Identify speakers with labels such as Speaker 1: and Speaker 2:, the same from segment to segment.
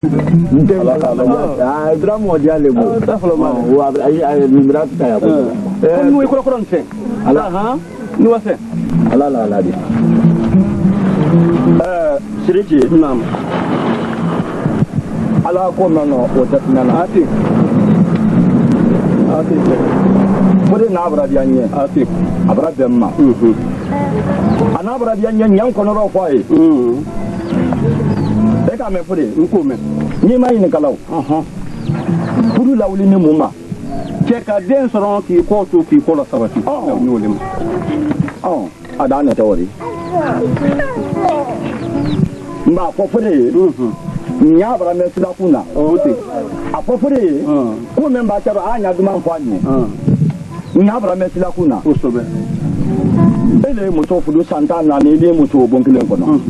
Speaker 1: Ah, drama dia lebo. Wa ai nimra ta ya.
Speaker 2: Kun nu ko koron sen. Ala ha. Nu wase.
Speaker 1: Ala di. Siriki nam. Ala ko nono o tatnana.
Speaker 2: Ati.
Speaker 1: Mode na abra dia nye.
Speaker 2: Ati.
Speaker 1: Abra demma. Ana abra dia nye nyam ko no ro foi. Eka me fure nko me. Ni mai ni kalaw. Furu lawli ni muma.
Speaker 2: Che ka den soron ki ko to ki ko la sabati. Ni olim.
Speaker 1: Adana tawari. Mba ko fure. Nya abra me sida kuna.
Speaker 2: Oti.
Speaker 1: Apo fure. Ko me mba charo anya duma mfanye. Nya abra me sida kuna.
Speaker 2: Osobe.
Speaker 1: Ele muto fudu santana ni ile muto bonkile kono.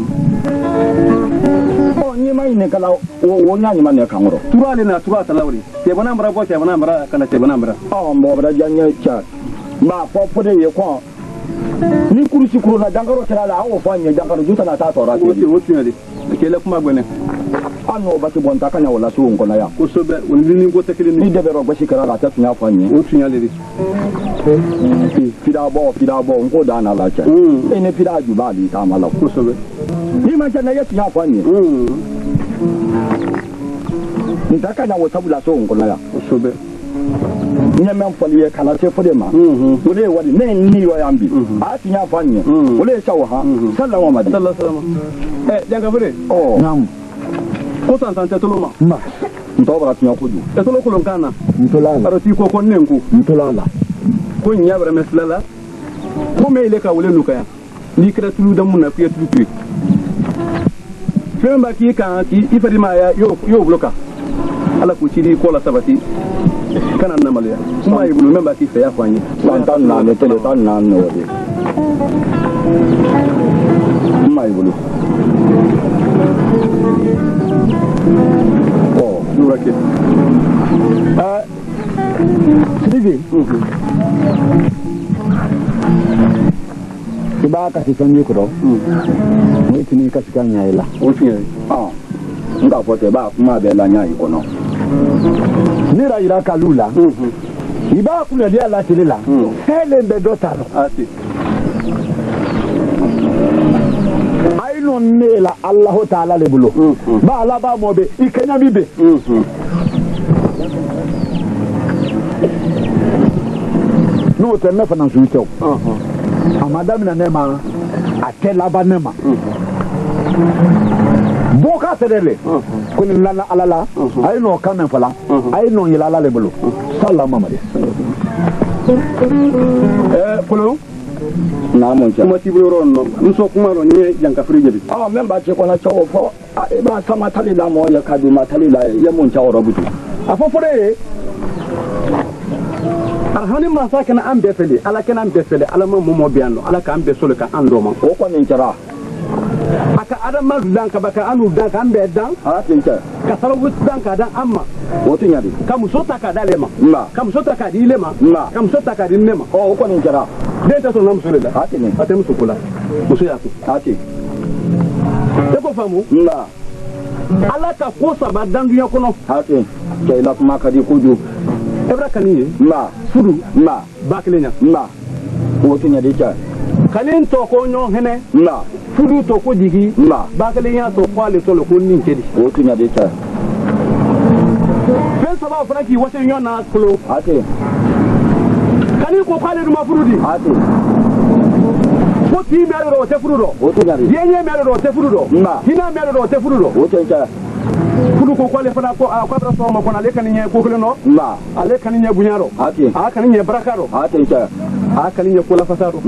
Speaker 1: Ni mai ne kala wo nya ni mane kangoro
Speaker 2: turale na turata lawri te bana mbara bo te bana mbara kana te bana mbara
Speaker 1: mo bra janya cha ma fo de ye ko ni kurusi kuro na dangaro tala la o fanye dangaro juta na ta tora
Speaker 2: wote wote ne ke le kuma gbene
Speaker 1: ano ba ti bonta kanya wala so ngona ya
Speaker 2: ko sobe woni ni ko tekele
Speaker 1: ni de bero gbashi kara la ta tunya fanye
Speaker 2: wote nya le
Speaker 1: fida bo ngo da na la cha ene fida ju ba li ta mala
Speaker 2: ko sobe
Speaker 1: ni ma cha na ya tunya fanye nitaka na wotabula so ngona ya
Speaker 2: sobe
Speaker 1: nyame mfaliye kana se fode ma ule wadi ne ni yo yambi atinya fanye ule chawo ha sallallahu alaihi wasallam
Speaker 2: janga fode
Speaker 1: nam
Speaker 2: ko santante toloma
Speaker 1: ma ntobra tinya kuju
Speaker 2: tolo ko lonkana
Speaker 1: ntolala
Speaker 2: arati ko konnenku
Speaker 1: ntolala
Speaker 2: ko nyabra meslala ko meile ka wule lukaya ni kira tulu da munna fiye tulu femba ki kan ki ifadi ma ya yo bloka ala ku chiri ko la sabati kana na malaya kuma yi bulu memba ki fe ya fanyi
Speaker 1: santan na ne tele tan na no de kuma yi bulu
Speaker 2: nurake
Speaker 1: Sidi Iba ka sikanyi ko do mwiti ni ka sikanya ila
Speaker 2: otiye
Speaker 1: nga fote ba kuma be la nya iko no nira ira kalula iba kule dia la tilela hele mbe dotaro
Speaker 2: ati
Speaker 1: ayno nela Allah taala le bulo ba la ba mobe ikenya bibe no te me fana suito amadami na nema akela ba nema boka sedele kuni lala alala ay no kamen fala ay no yilala le bulu sallallahu mamadi
Speaker 2: polo
Speaker 1: na mon cha
Speaker 2: kuma tiburo no nso kuma ro nye janka frije bi
Speaker 1: memba che kona chawo fo ba sama tali la mo ya kadu ma tali la ya mon cha robutu afofore
Speaker 2: arhani ma sa kana ambe fele ala kana ambe fele ala mo mo biano ala ka ambe solo ka andoma
Speaker 1: o ko nin chara
Speaker 2: aka adam ma dan ka baka anu dan ka ambe dan
Speaker 1: tincha
Speaker 2: ka sabu dan ka dan amma
Speaker 1: o tinya di
Speaker 2: kam sota ka dalema kam sota ka dilema kam sota ka dinema
Speaker 1: o ko nin chara
Speaker 2: den ta so nam solo da
Speaker 1: atini
Speaker 2: atem sokula muso ya ko
Speaker 1: ati
Speaker 2: e ko famu ala ka ko saba dan dunya kono
Speaker 1: ati ke la kuma ka di kuju
Speaker 2: ebra kaniye furu baklenya
Speaker 1: o tinya di cha
Speaker 2: kalin to ko nyo hene furu to ko jigi baklenya to kwale to ko nin kedi
Speaker 1: o tinya di cha
Speaker 2: ben saba franki wose nyo na klo
Speaker 1: ati
Speaker 2: kalin ko kwale duma furu di
Speaker 1: ati
Speaker 2: ko ti mero ro te furu do
Speaker 1: o tinya di
Speaker 2: yenye mero ro te furu do hina mero ro te furu do
Speaker 1: o tinya
Speaker 2: furu ko kwale fana ko akwadra so ma kona le kaniye ko kleno ale kaniye bunyaro
Speaker 1: ati
Speaker 2: kaniye brakaro
Speaker 1: ati cha
Speaker 2: kaniye ko la fasaro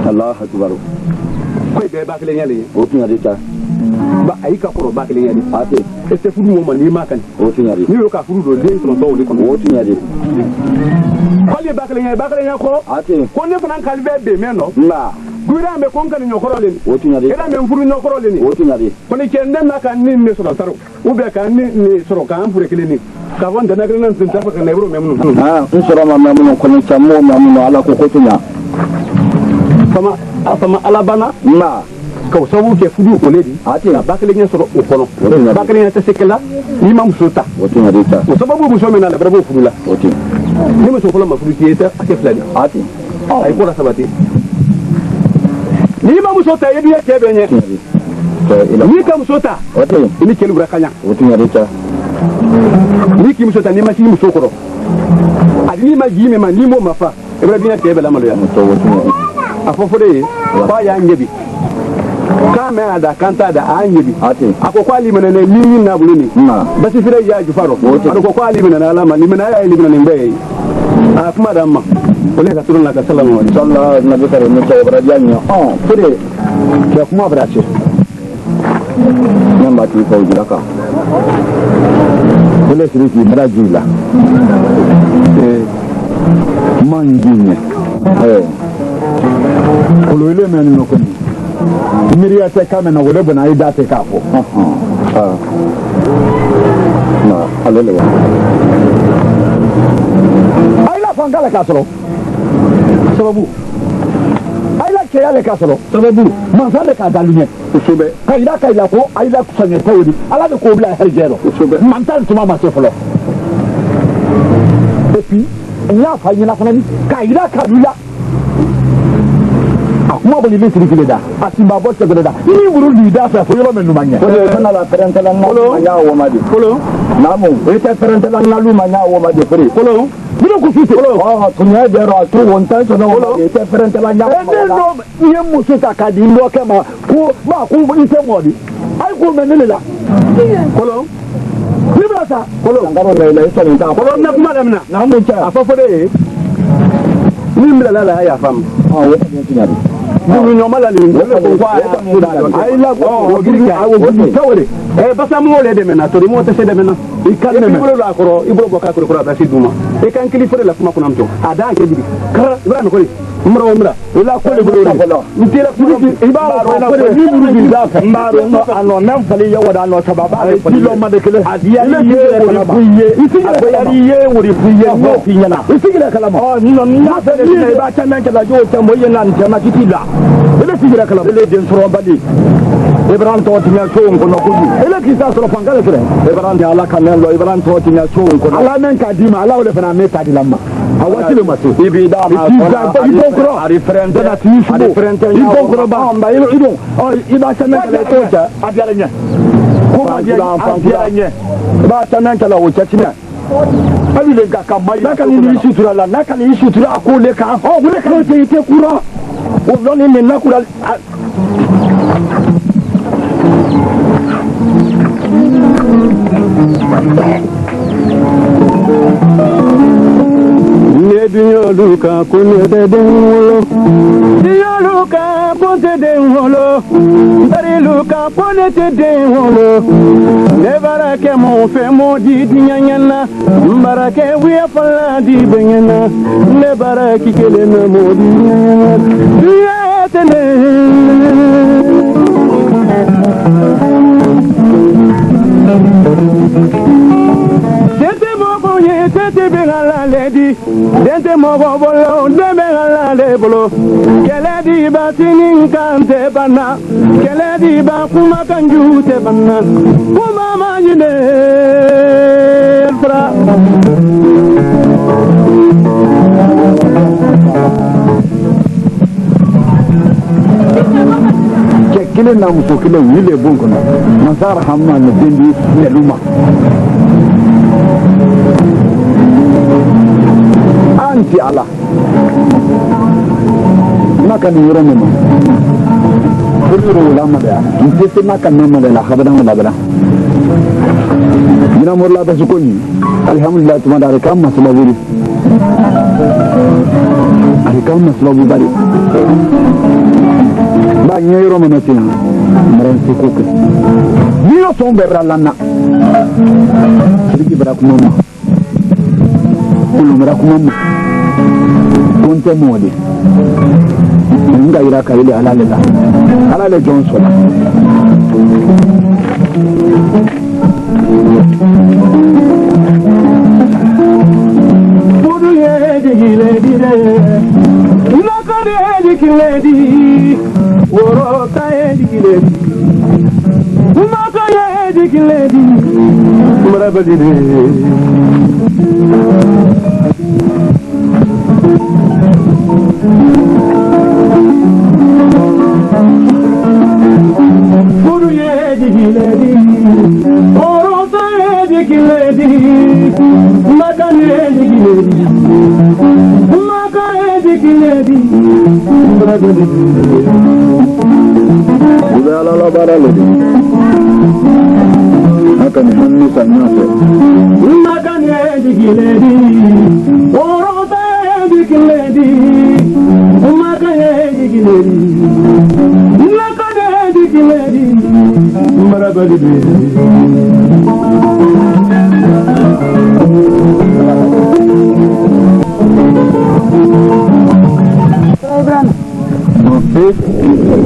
Speaker 1: Allah akbar
Speaker 2: ko be baklenya le
Speaker 1: o tinya di cha
Speaker 2: ba ayika ko baklenya le
Speaker 1: ati
Speaker 2: este furu mo mani makan
Speaker 1: o tinya di
Speaker 2: ni yo ka furu do de tron do le ko
Speaker 1: o tinya di
Speaker 2: ko le baklenya ko
Speaker 1: ati
Speaker 2: ko ne fana kalbe be meno Gura me kon kan nyokoro le
Speaker 1: o tinya di
Speaker 2: era me mfuru nyokoro le ni
Speaker 1: o tinya di
Speaker 2: ko ni kende na kan ni ne soro taro u be kan ni soro kan fure kile ni ka wanda na gran sun tafa kan lebro memnu
Speaker 1: insoro ma memnu ko ni chamo memnu ala ko ko tinya
Speaker 2: sama alabana Ka sababu kɛ fudu o le di ka ba kelen ɲɛ sɔrɔ o kɔnɔ ba kelen ɲɛ tɛ se kɛla n'i ma muso ta o sababu muso min na la bɛrɛ b'o fudu la ni muso fɔlɔ ma fudu k'i ye tɛ a kɛ fila de a ye ko la sabati n'i ma muso ta i b'i cɛ bɛɛ ɲɛ n'i ka muso ta i ni cɛ lura ka ɲa n'i k'i muso ta n'i ma sigi muso kɔrɔ a n'i ma ji min ma n'i m'o ma fa i bɛ diɲɛ cɛ bɛɛ lamaloya a fɔ fɔ de ye fa y'a ɲɛbi k'a mɛn a da kan t'a da a y'a ɲɛbi a ko k'ale minɛ ne ni n'a bolo nin basi feere y'a jufa rɔ a ko k'ale minɛ ala ma nin minɛ y'a ye nin minɛ nin bɛɛ ye a kuma d'an ma o le ka turu la ka salamu alaikum sallallahu nabi kare ni to baraja nya fure ke kuma barace nan ba ti fa ujira ka ele siriki barajula manjine kolo ile men no ko miriya te kamena wole bana ida te kafo na alele fangala kasoro sababu ayla kiyale kasoro sababu manzale ka dalunya usube kayla ko ayla kusanye tawdi ala de ko bla herjero usube mantal tuma ma sefolo et puis nya fa nyina fanani kayla kadula akuma boli le sirikile da asimba bo segere da ni buru di da fa fo yoro menu manya ko de kana la parentela na manya wo madi kolo namu e te parentela na lu manya wo madi fri kolo Bilo kusite tunya dero atu wonta so no te ferente la nya no ye musu takadi ndo kema ko ba ku ite modi ai ko menele la kolo librata kolo ngaro la so ni ta kolo na kuma damna na mun cha afofode ni mbela la ya fam wo ni tinyadi ni no mala ni ko kwa ai la ko girika awo gudu tawre basa mo le de mena to mo te se de mena ikalme me bolo la koro ibro boka koro koro da siduma e kan kili fere la kuma kuna mto ada ke bibi kara ibrahim ko umra ila ko le bolo ni tira fuji ibaro ko le ni buru bi da mbaro no ano nan fali ya wada no sababa e tilo ma de kele adiya ni ye wori fuye abayari ye wori fuye no pinyana isigila kalama oh ni no na fere ni ba chanan kala jo tambo ye nan jama kitila ele sigira kalama ele den soro bali Ibrahim totinya chon kono kudu ele kisa soro pangale kire Ibrahim de ala kanelo Ibrahim totinya chon kono ala men kadima ala ole fana me kadilama awati le maso ibi da ma ibokro a referente na tisu a referente ibokro ba amba ido o iba chamen kala toja adiala nya ko adiala nya ba chamen kala o chachina abile ga mai naka ni sutura la naka ni sutura ko le ka o le ka te kura o lo ni nakura Luka kunete denwolo Luka kunete denwolo Bari Luka kunete denwolo Nebarake mo fe mo di nyanyana Mbarake wiya fala di benyana Nebarake kele na mo di nyanyana Wiya tene Tete bengala ledi dente mogo bolo de bengala le bolo kele di batini kante bana kele di ba kuma kanju te bana kuma majine fra kele na muso kele wile bonkono masar hamma ne dendi ne luma anti ala naka ni yoro memo furu la mala nti naka namala la khabadan la bala mina morla da sukoni alhamdulillah tuma da kam maslaburi ari kam maslabu bari ba nyero memo tin maran sikuke ni no son bebra lana sigi bara kuma kulu mera kuma konte modi nga ira ka ile alale Johnson budu ye digile dire na ko de dikile di woro kae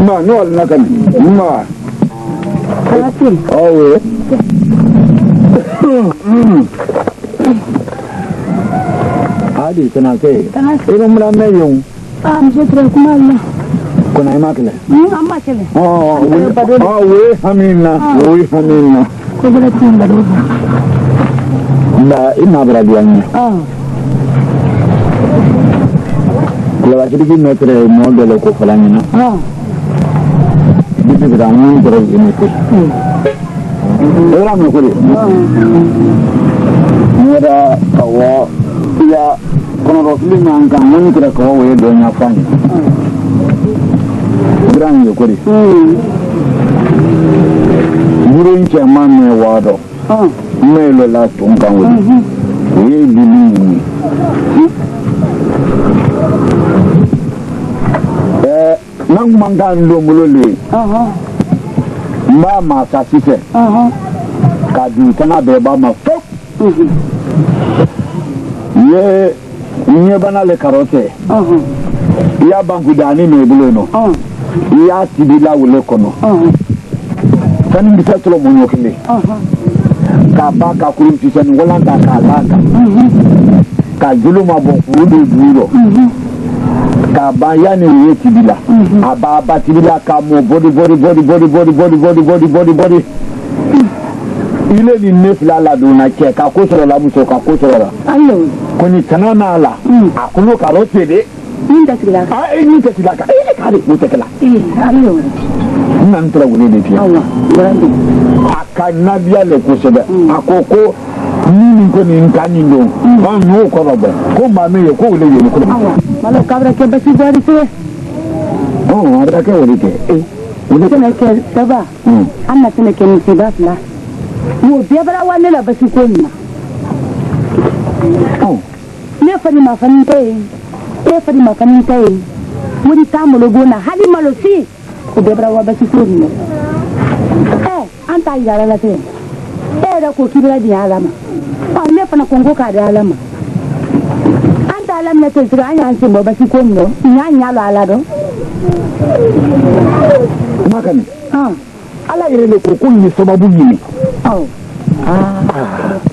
Speaker 1: Ma no al nakani ma
Speaker 2: Kalati.
Speaker 1: Oh oui. Adi kenake. Ini mulai yung.
Speaker 2: Je train kumala.
Speaker 1: Kuna imakle.
Speaker 2: Amma kele.
Speaker 1: Oh oui hamina. Oui hamina.
Speaker 2: Ko bala tin bado.
Speaker 1: La ina bradianya. Kalau kita metre model ko falanya. Bisa berangkat terus ini tu. Orang nak Mira kawa ya kono rosli ngangkang mun kira kawa we do nyafan. Berang yo kuri. Burun chaman me wado. Me lo la tungkang we. We bini. Nang mangan lo mulole. Ma ma sa sise. Kadi kana beba ma fok. Ye nye bana le karote. Ya banku dani me bulo no. Ya tibila wole kono. Kani bisa tolo monyo kile. Ka ba ka kurum tisen wala ta ka laka. Ka julu ma bo wudu duro. Ka ba ya ni ye tibila. Aba tibila ka mo body. Ile ni nefla la dona ke ka ko soro la muso ka ko soro la
Speaker 2: Allo.
Speaker 1: koni kanana la akuno karote de
Speaker 2: Ninda sila.
Speaker 1: ni ta tilaka kare mutakala
Speaker 2: Allo.
Speaker 1: nan tra wuri de tiya
Speaker 2: Allah. Berandi.
Speaker 1: akana biya le ko sebe akoko ni ko ni nkani ndo ba no ko robe ko ma me ko le ye ko
Speaker 2: Allah. Malo kabra ke basi dari se.
Speaker 1: oh ada ke wuri ke
Speaker 2: Tana ke taba. Anna tana ke ni sibas la. Wo bebra wanne la basi ko ni. Ne fari ma fanin tai. Wuri tamulo gona hali malosi. Ko bebra wa basi ko ni. Anta ira la te. Da ko kibra di alama. Ne fana kongo ka da alama. Anta alama ne te sira anya anse mo basi ko ni no. Nya lo ala do.
Speaker 1: Makani ala yele ko kunni sababu yini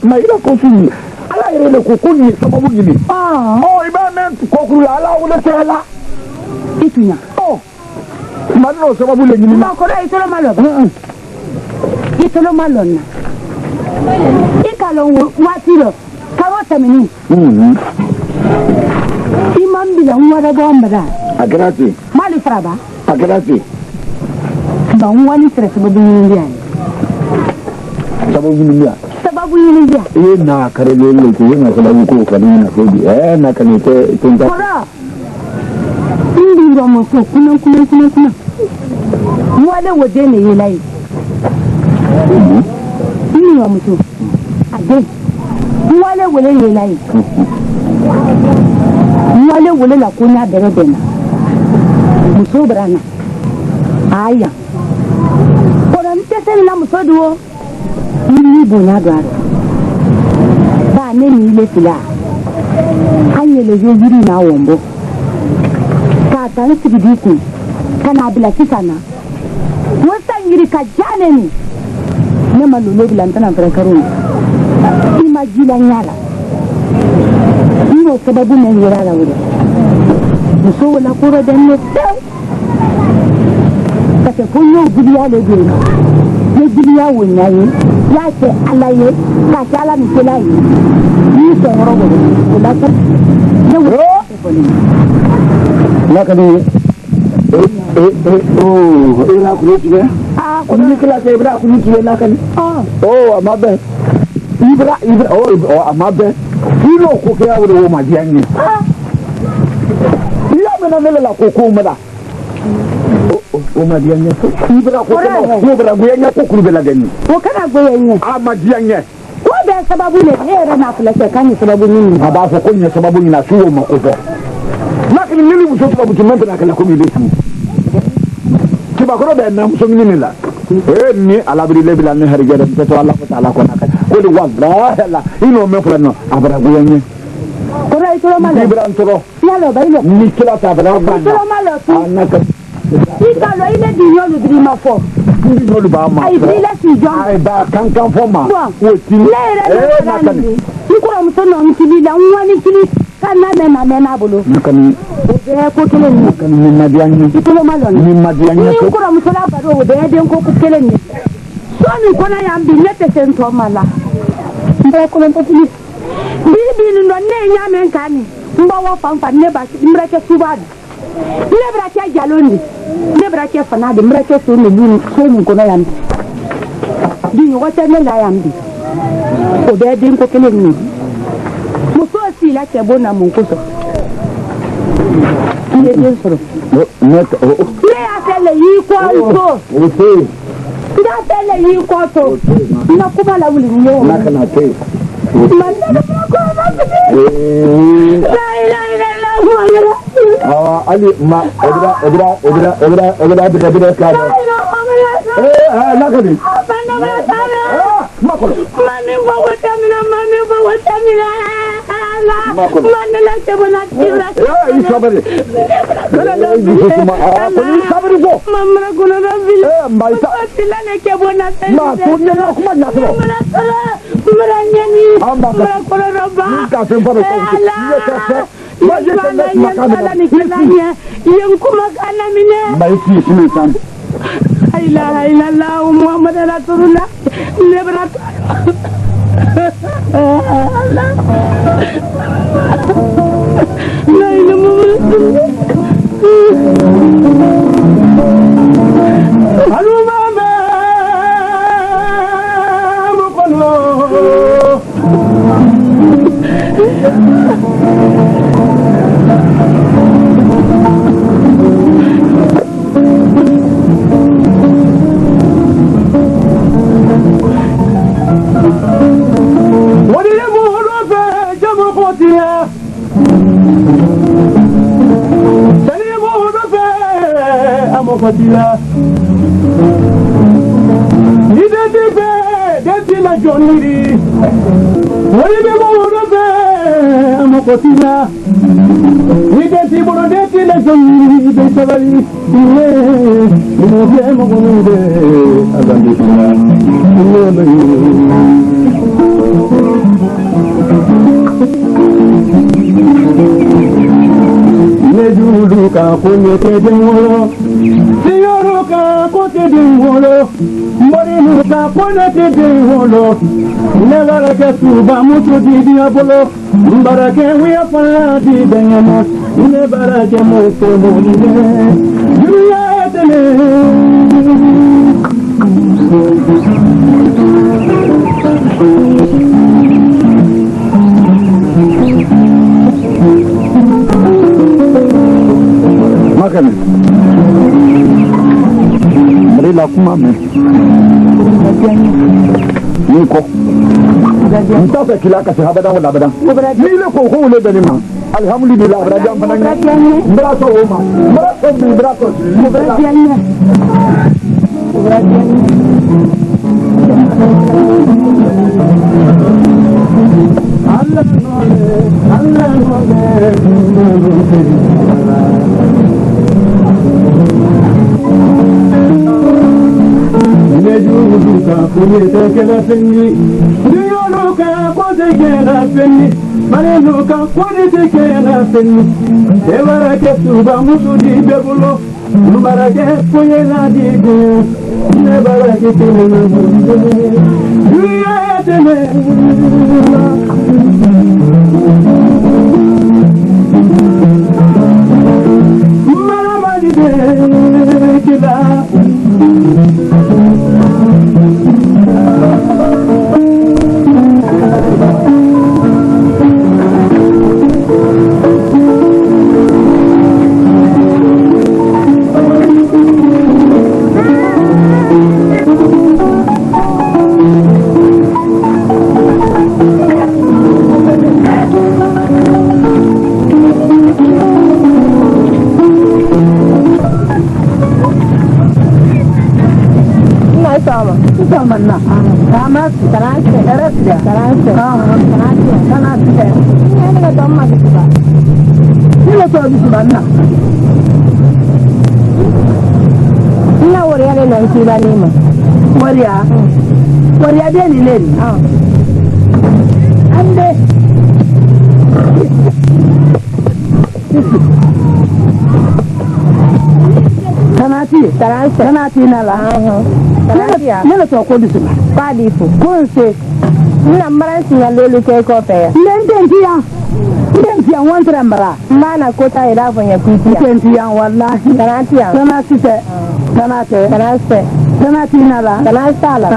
Speaker 1: ma ila ko sunni ala yele ko kunni sababu yini iba men ko kula ala wala tela
Speaker 2: itunya
Speaker 1: man no sababu le yini
Speaker 2: ma ko dai tolo malo na ikalo watiro kawata mini imam bila ngwara bomba
Speaker 1: agrati
Speaker 2: mali fraba
Speaker 1: agrati
Speaker 2: ba wani stress sababu yini sababu yini
Speaker 1: na kare lele ko yana sababu ko kadin na sai na kane te tunta
Speaker 2: kora indi ro mo so kuna wale wode ne yelai indi ro mo so ade wale wole yelai wale la kunya dere dena muso brana aya kora ntese na muso duo ni bonya gara ba ne ni le fila anyele yiri na wombo ka tan sibidiku kana bila kisana wasa yiri ka jane ni ne malolo bila ntana frekaro imagila nyala ino sababu ne yira la wuri muso wala kura dan ne
Speaker 3: parce que pour nous biya le dire le biya wonaye ya ce alaye ka sala mi kelai ni so rogo la ko
Speaker 2: la ka ni ila ku ni tibe ko ni kala ke ibra ku ni tibe la ka ni amabe ibra amabe ilo ko ke ya wo ma dianye iya mena mele la ko ko mada Madianya ibra ko bra guyanya ko kurbela gani
Speaker 3: ko kana guyanya
Speaker 2: madianya
Speaker 3: ko da sababu ne era na fulake kan sababu ni
Speaker 2: aba ko kunya sababu ni na suwo makoto lakini nili muso sababu tumembe na kala ko mi lesu kiba ko be na muso ni la ni ala bi lebila ne harige da to Allah taala ko naka ko de wabra la ino me fulano abra guyanya
Speaker 3: ko rai to ma
Speaker 2: ibra ntoro
Speaker 3: yalo baylo
Speaker 2: ni kila ta bra ba
Speaker 3: anaka Ika lo ile di yolu di ma fo.
Speaker 2: Di yolu ba ma.
Speaker 3: Ai ile si jo.
Speaker 2: Ai ba kan fo ma.
Speaker 3: Wo ti. Le na kan. Ni ko am so no ntili la nwani tili kan na na bolo.
Speaker 2: Kan
Speaker 3: o be ko kele ni.
Speaker 2: Kan ni madianya.
Speaker 3: Ito lo malo.
Speaker 2: Ni madianya.
Speaker 3: Ni ko am so la ba do be de ko kele ni. So ni ko na ya mbi nete sento mala. Mbra ko nto tili. Bibi ni no ne nya men kani. Mba wa fanfa ne ba mbra ke subad. Ne brakia jalondi ne brakia fanade mbrakia so ne buni so ni ko na yambi di wata ne la yambi o be din ko kele ni mo so si la ke bona mo ko so ni e soro
Speaker 2: ne
Speaker 3: afele yi ko so da afele yi ko so na kuma la wuli ni
Speaker 2: na kana te
Speaker 3: man ko
Speaker 2: Ali ma obra bida ka nakani makolo
Speaker 3: mani watamina mani la tebona tira
Speaker 2: isabari isabari ko
Speaker 3: mamra guna rabbil
Speaker 2: mbaita
Speaker 3: tilane kebona
Speaker 2: ma tunye na kuma nyasro
Speaker 3: mra nyani mra kola rabba
Speaker 2: ka sempa ko ye ka se baiti sultan
Speaker 3: la ilaha illallah muhammad rasulullah lebrat la ilaha
Speaker 2: alumama mukolo Fatila Idetipe Detila Joniri Walibe Morobe Amokotila Idetibo Detila Joniri Betavali Ile Mogonde Agandisila Nejuluka Kunyete Demolo Siyoruka Kote Demolo Morinuka Konete Demolo Nevarake Suba Mutu di Diabolo Mbarake Wiapa di Benyamos Nevarake Mutu Moline Julia Etele Makane Marila kuma me Niko Ntafe kilaka se habada wala abada Nile ko ko le benima Alhamdulillah abraja fananga Braso oma Braso Nejuka kunete kela fenni Diyonuka kote kela fenni Marenuka kunete kela fenni Ewarake suba musu di bebulo Nubarage Puyela Digo, never get Waria deni leni. Ande. Tanati nala. Nela to ko disu. Pa disu. Ko se. Nna mbara singa lelu ke ko pe. Lententia. Lententia wantra mbara. Mana kota ira fanya kutia. Lententia wallahi. Tanati nala. Tanasala.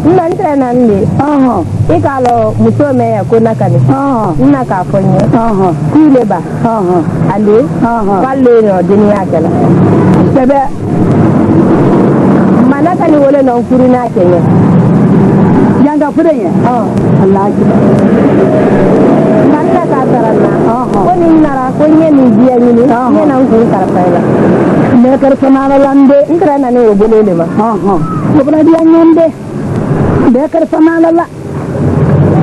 Speaker 2: Nna ntrena ndi. Ikalo musome ya kuna kani. Nna ka fonye. Kuleba. Ali. Kalle no dunia kala. Sebe. Manaka ni wole no kurina kenya. Yanga furenya. Allah ki. Manaka ka tarana. Koni nara konye ni biya ni. Ni na nguru karfaila. Me karfana lande intrena ni obulele ma. Obula dia nyende. De karfana la.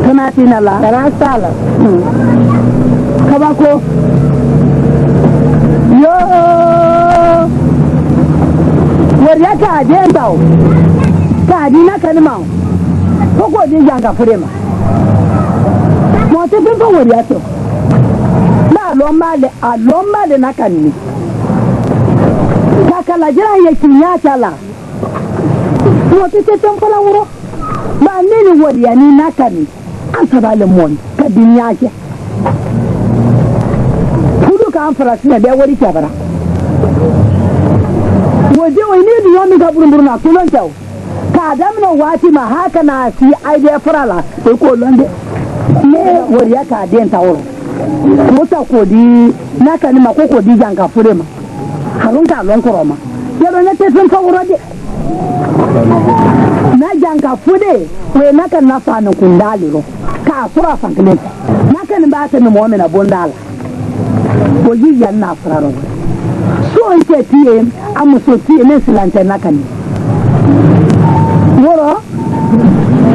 Speaker 2: Tanati nala. Tanasala. Kabako. Yo. Waria ka ajenda o. Ka dina kanima o. Koko di janga furema. Mo te pe ko waria to. Na alomba le nakani. Kala jira ye kinya chala. Mo te tempola woro. Ba nini waria ni nakani. Anta le mon ka dinya ke. Kudu ka amfara sina da wari kabara. Waje wani ne yomi ga burburna kullun taw ka damno wati ma haka na si idea farala ko londe ne wariya ka den tawo mota ko di naka ni ma ko di janga furema harun ka lon koroma yaro ne te sun fawro de na janga fude we naka na fa no kundaliro ka fura fankle naka ni ba ta ni mo me na bondala ko yi yan na fararo so nke tie amuso tie ne silante nakani woro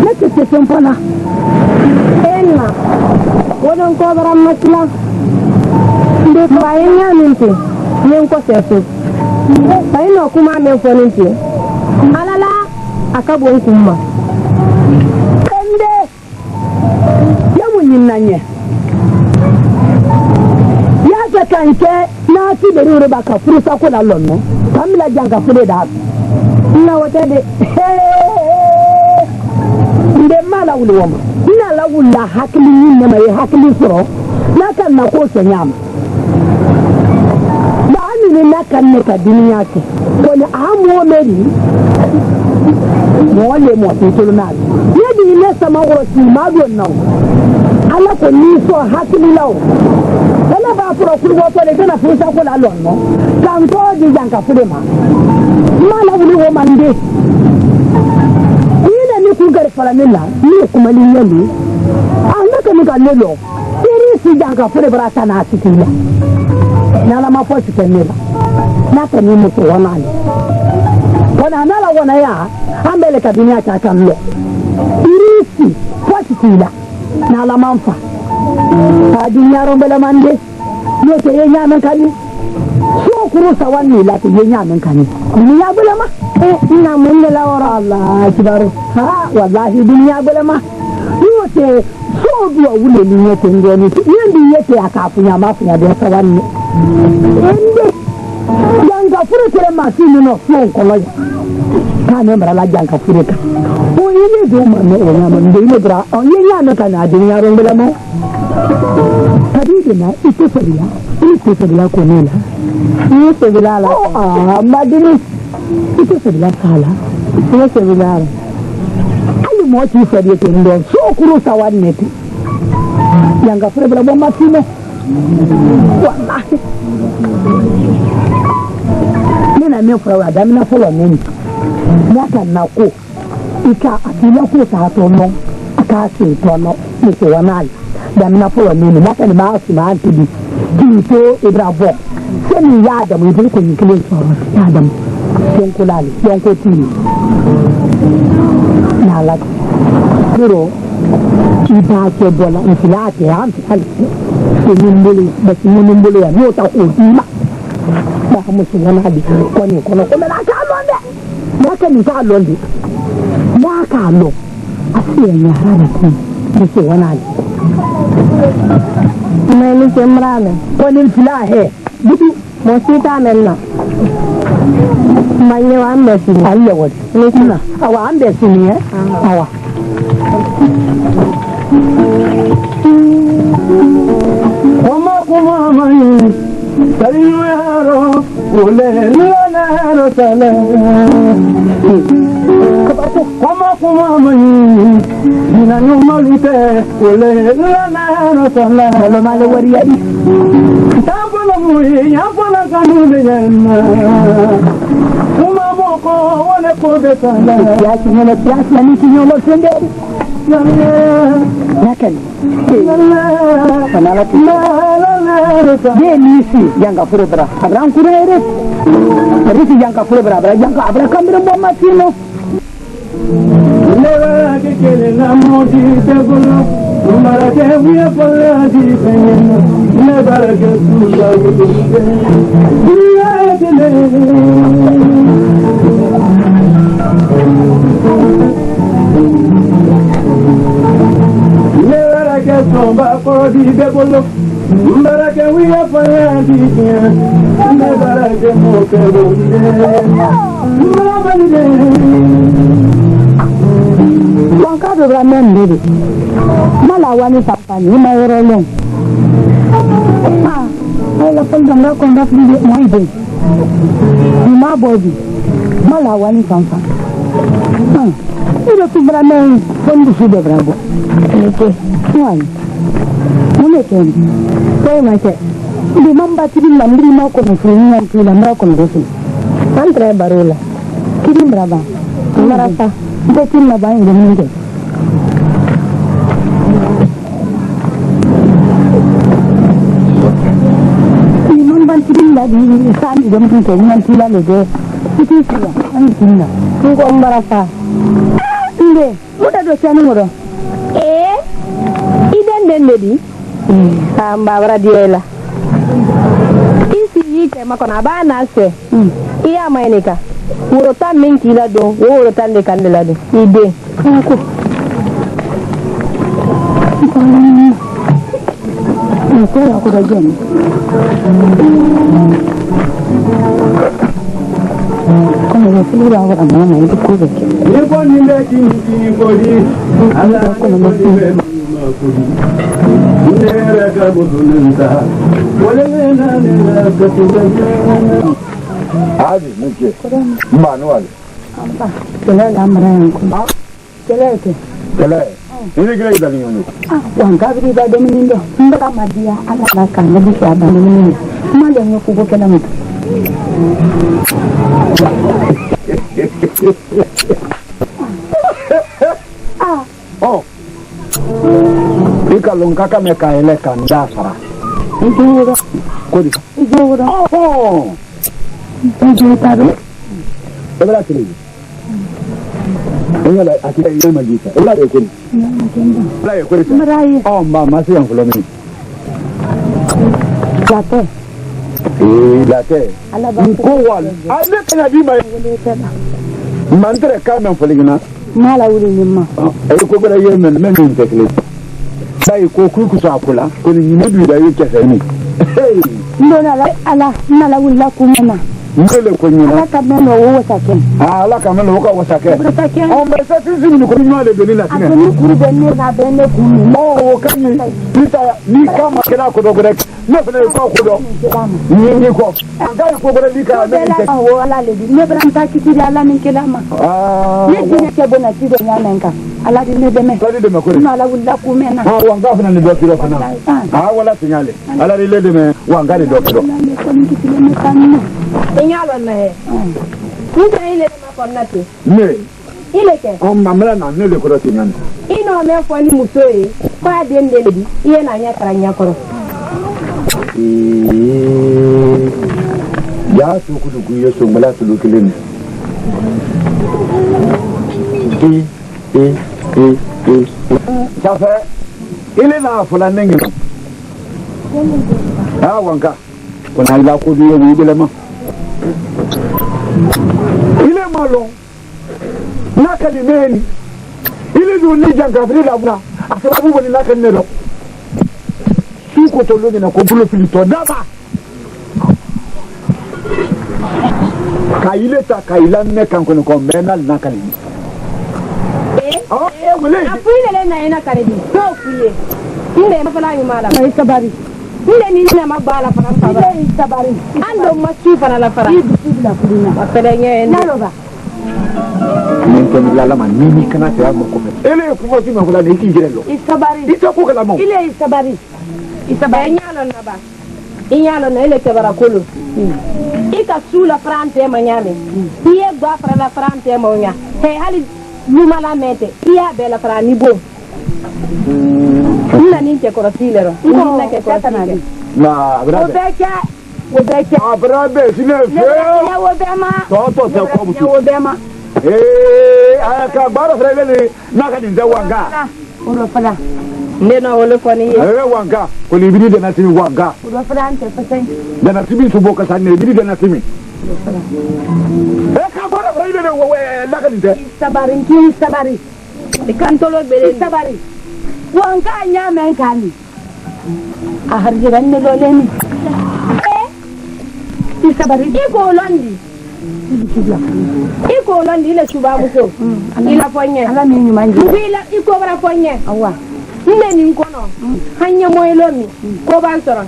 Speaker 2: nete tempana enna wodon ko baram masla de bayenya minti yen ko sesu bayno kuma men foninti alala akabo kuma kende yamunyin nanye ya kanke na ti beri ure baka furusa ko la lonno kamila janga fure da na wata de inde mala wuli woma ina la wulla hakili yin mai hakili furo na kan na ko so nyam ba ni na kan ne ka duniya ke ko ni amo meri mo le mo ti tulu na ye di ne sama woro ti ma do no ala ko ni so hakili lawo ala ba furo kurwo to le kana furusa ko la lonno kan to di janga fure ma mala wuli woma nde ni ku gar falamilla ni kuma ni yali annaka ni kan lelo iri si janga fure brata na sikila na la ma fosi kenela na ta ni mutu wana ni wana na la wana ya ambele ka dunia ta kan lo iri si fosi kila na la manfa ta dunia rombele mande yo te yenya men kani so kuru sawani la te yenya men kani ni ya bula ma ina mun la wara Allah akbar ha wallahi dunya bulama yote so duwa wule ni yete ngoni yendi yete akafunya mafunya de sawani ende yanga fure kere masini no fon ko la ka ne mara la janka fure ka o yele do ma no o na ma ndey bra o yenya no kana de nya ro ngala mo tadi na ite fadiya ko ne la ni se bila la madini ite fadiya kala ni se bila la ali mo ti fadiya ke ndo so kuru sawaneti yanga fure bla bo masino wallahi nina me fura da mina follow me nyaka nako ika atila ko ta to no aka se to no ni se wana da mina follow me nyaka ni ma su ma antibi to ibrabo seni ya da mu bi ko ni kile so ya da mu yon ko lali yon ko tini na la pero ida ke bola infilate am hal nimbuli basi nimbuli ya mota uzima ba kama shi wana di ko ne ko na ka londe na ka ni ka londe na ka lo asiya ya hana ki shi wana di mai ni semrane ko ni filahe bidu mo sita menna manye wa ambe sini alle wodi ni kuna awa ambe sini awa Kuma mai tariyo yaro ole lana sala kuma mai dinanu malite ole lana sala lo male wariyadi tabula muyi yabula kanu lena kuma moko wale ko de sala ya kinyo ni kinyo lo sende Nakal. Panala dia misi jangka pura-pura. Abang kurang ada. Misi jangka pura-pura. Jangka abang kamera buat mati no. Lewa ke kele namu di tegulu. Umara ke wiya pala di pengen. Lewa ke susah itu. Dia kele. Somba ko di debolo mbarake wiya faya di dia mbarake mo ke bonde mbarake wanka do bra men dede mala wani tapani ma yoro lon ala pon danga ko nda fi mo ibe ma bodi mala wani tampa ilo tu bra men pon du de bravo Tuan, mana tuan? Kau macam di mana tidur lambri mau kau nufuni yang tu lambra kau nurusi. Antara barulah. Kiri berapa? Merasa. Betul lah bang ini ni. Di mana tidur lagi? Sani jam tu nanti lah lagi. Itu siapa? Anda. Kau berapa? Ini. Muda dua channel muda. Dedi amba radio la isi yike makona bana se iya mainika wuro tan min kila do wuro tan de kandela do ide ko ko da jen como no se lo hago a mamá y ko ko ni ko ni le ki ko di ala ko no
Speaker 1: Adi, mungkin. Manual.
Speaker 2: Kelai lamran ko. Kelai ke.
Speaker 1: Kelai. Ini kelai dah ni onu.
Speaker 2: Wan kabri ba dem ni ndo. Ndaka madia ala la kan ngi ya ba ni. Male ngo ko ko na Oh. Ika longkaka meka eleka ndasara. Ijura. Kodi. Ijura. Oh. Ijura. Ebala kiri. Ebala akira ile magisa. Ebala ekuri. Ebala ekuri. Marai. Oh, masih yang belum ini. Latte. Latte. Ala ba. Kuwal. Ala kana di mai. Mantre kamen foligina. Mala wuri nimma. Ai ko gura yemen men min tekle. Sai ko ku sa kula ko ni medu da yake sai ni. Ndona la ala mala wuri la kuma
Speaker 1: Ngele ko nyina.
Speaker 3: Ala ka meno wo sake.
Speaker 1: Ala ka meno ko sake. On me sa ti zimi ko nyima le beni na tine.
Speaker 3: Ni kuru beni na beni ku.
Speaker 1: Oh kan ni kama kila ko do grek. Ne fele ko do. Ni ko. Anga ko gore ni ka ne te.
Speaker 3: Wo ala le di. Ne bram ta ki ti ala min kila ma. Ne ti ne ke bona ti do nyana nka. Ala di ne de me.
Speaker 1: Ala di de me ko.
Speaker 3: Na ala wulla ku me na.
Speaker 1: Wanga fana ni do kilo fana. Wala tinyale. Ala di le de me wanga di do kilo.
Speaker 4: Inyalo na he. Nje ile ma konnati.
Speaker 1: Ne.
Speaker 4: Ile ke.
Speaker 1: On mamla na ne le ko tinyane.
Speaker 4: Ino me fo ni musoyi. Ko ade ndele bi. Iye na nya karanya koro.
Speaker 1: Ya su ku du ye so mala su lokile ni. Safa. Ile na fula nengi. Wanka. Kuna ila ko biye wi bele ma. Ile malo. Naka di meni. Ile du ni janga fri la buna. Asabu woni naka ne do. Su ko to lo ni na ko bulo filito daba. Kaile ta kaila ne kan ko menal naka ni. Wele.
Speaker 4: Apuile le na ina karedi. To kuye. Inde mafala yumala.
Speaker 3: Ai sabari.
Speaker 4: Inde ni na mabala fara fara.
Speaker 3: Ile sabari.
Speaker 4: Ando machi fara la fara.
Speaker 3: Ibi sibla kulina.
Speaker 4: Akale nye ende.
Speaker 3: Naloba.
Speaker 1: Nento mi lala man nini kana te amo ko. Ele ko ti ma kula ni ki jere lo.
Speaker 3: Isabari.
Speaker 1: Ito ko kala mo.
Speaker 3: Ile isabari.
Speaker 4: Isabari nyalo na ba. Inyalo na ile ke barakulu. Ika sula frante manyame. Iye gwa fara la frante monya. He hali lumala mete. Iya bela fara ni bo. Ina ninche korofilero. Ina ke korofilero.
Speaker 1: Na brother.
Speaker 4: Obeke.
Speaker 1: Brother, sine fe.
Speaker 4: Ya wobema.
Speaker 1: Toto se ko mutu.
Speaker 4: Ya wobema.
Speaker 1: Aka bara frele ni naka ni wanga.
Speaker 3: Ulo fala.
Speaker 4: Ndeno wole foni ye.
Speaker 1: Wanga. Ko ni bidi de na timi wanga.
Speaker 3: Ulo fala ante fasai.
Speaker 1: De na timi su boka sanne bidi de na timi. Ka bara frele ni we naka ni de.
Speaker 3: Sabari ki sabari.
Speaker 4: Ikantolo bele
Speaker 3: Sabari. Wanga nyame nkani. Aharjiran ne loleni. Sabari.
Speaker 4: Iko londi. Iko londi ile chuba muso. Ila fonye.
Speaker 3: Ala mi nyumanji.
Speaker 4: Ila iko bara fonye.
Speaker 3: Awa.
Speaker 4: Nde ni nkono. Hanya moelomi. Ko ban soro.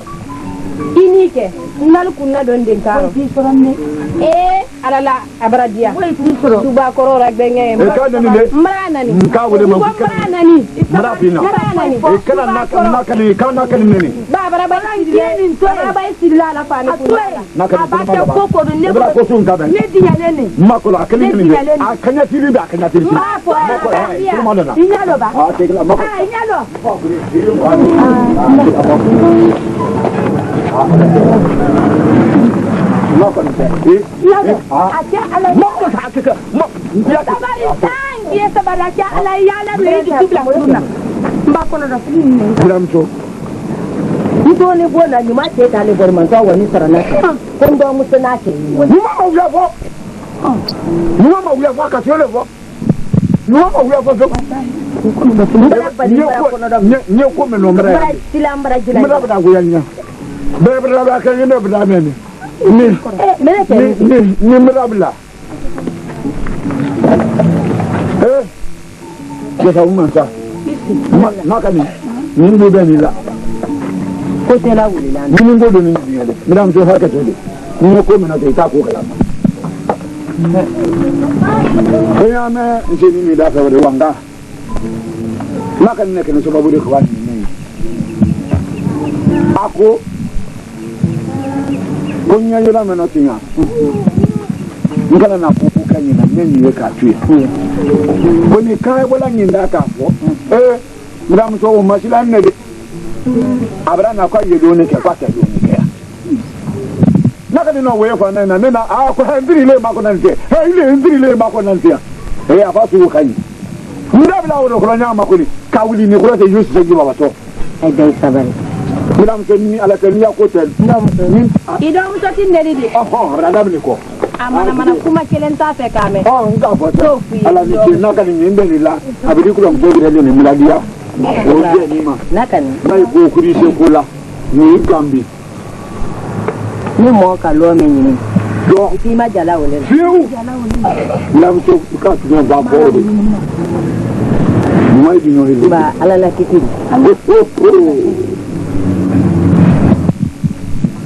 Speaker 4: Inike. Nal kunna don den karo.
Speaker 3: Ti soranne.
Speaker 4: Alala abradia.
Speaker 3: Wai ti soro.
Speaker 4: Suba korora gbenye.
Speaker 1: Ka nani de.
Speaker 4: Mranani.
Speaker 1: Ka wole ma
Speaker 4: Ko mranani.
Speaker 1: Mrapina.
Speaker 4: Mranani.
Speaker 1: Kala naka ni ka naka ni nini.
Speaker 4: Bara
Speaker 3: Yeni to.
Speaker 4: bara sila la fani kunara.
Speaker 1: Naka ni
Speaker 3: Abata koko do ne.
Speaker 1: Bra ko sun ka ba.
Speaker 3: Ne dinyalene.
Speaker 1: Makolo akali ni. Akanya tiri ba akanya tiri.
Speaker 3: Mapo.
Speaker 1: Makolo na.
Speaker 3: Inyalo ba.
Speaker 1: Tegla makolo.
Speaker 3: Inyalo.
Speaker 1: Makolo.
Speaker 3: Acha ala.
Speaker 1: Makolo hakika.
Speaker 3: Sabari sang dia sabara acha ala yala me di tubla kuna. Mbakolo do filini.
Speaker 1: Lamso.
Speaker 4: Ito ne bona ni ma ce ta le gorman to wani sarana. Kun do musu na ce.
Speaker 1: Mama uya fo. Mama uya fo ka tole fo. Mama uya fo so. Nye ko me no mra.
Speaker 4: Sila mbara jila.
Speaker 1: Mra bada ko yanya. Bra ba ka yene bada me ni. Ni mra bla. Ya sa umma sa. Ma ka ni. Ni ndo be ni la.
Speaker 4: Ko te la wuli la.
Speaker 1: Ni ndo do ni ni ale. Mra mso ha ka tole. Ni ko me na te ta ko kala. Ya me njeni ni da fa de wanga. Ma ka ni ke no so babu de ko wa ni. Ako konya yura me no tinya. Ngala na ko ka ni na nyi we ka tue. Ko ni kai bola nyi nda ka fo. Mra mso o masila ne de. Abra na kwa yedo ne ke kwa ta do ne ke. Naka ni no we kwa na na ko ndiri le ma ko na nte. Ile ndiri le ma ko na nte. Afa su ka ni. Mra bla o ko nya ma ko ni. Ka wuli ni ko te yusu se jiba bato.
Speaker 4: Ai dai sabari.
Speaker 1: Mra mso ni ala ka ni ya ko tel.
Speaker 4: Ido muso tin ne di.
Speaker 1: Bra da ni ko.
Speaker 4: Amana mana kuma kelen ta fe kame.
Speaker 1: Nga foto. Ala ni ke naka ni mbe ni la. Abidi kula mbo ni ni mladia. O je ni ma.
Speaker 4: Naka ni.
Speaker 1: Bai ko kuri se kula. Ni gambi.
Speaker 4: Ni mo ka lo me ni. Ifi ma jala wole.
Speaker 2: Fiu. La muso ka tun ba ko. Mai di no ile.
Speaker 4: Ba ala la kiti.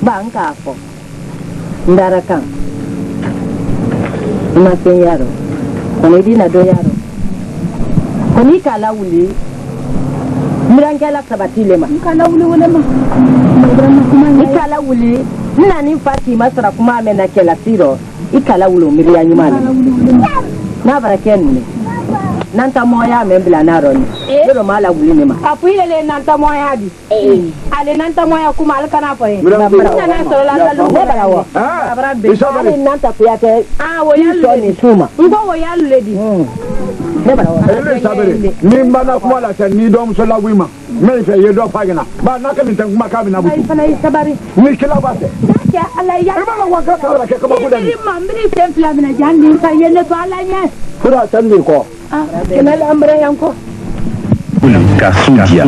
Speaker 4: Ba nka fo. Ndara kan. Ma sen yaro. Kono dina do yaro. Koni kala wuli. Mirangela sabatile ma.
Speaker 3: Kala wuli wala ma.
Speaker 4: Ikala wuli. Nani Fatima sara kuma amena kela siro. Ikala wuli miriya nyumani. Na barakeni. Nanta moya membla naroni. Dero mala wuli ne ma.
Speaker 3: Apu ile nanta moya di. Ale nanta moya kuma alkana fa.
Speaker 4: Nana soro la lu barawo. Ale nanta kuyate.
Speaker 3: Wo yalu
Speaker 4: ni suma.
Speaker 3: Ngo wo yalu ledi.
Speaker 2: Ele sabere. Ni mbana kuma la sen ni dom so la wima. Me fe ye do pagina. Ba na ka ni tan kuma ka bi na butu.
Speaker 3: Ai fana isabari.
Speaker 2: Ni kila ba se.
Speaker 3: Ya ala ya.
Speaker 2: E ba la wa ka ka ke kuma kudan.
Speaker 3: Ni mambri templa mina jandi fa yene to ala nya.
Speaker 2: Fura tan ni ko.
Speaker 3: Kenal ambre yanko.
Speaker 5: Casudia.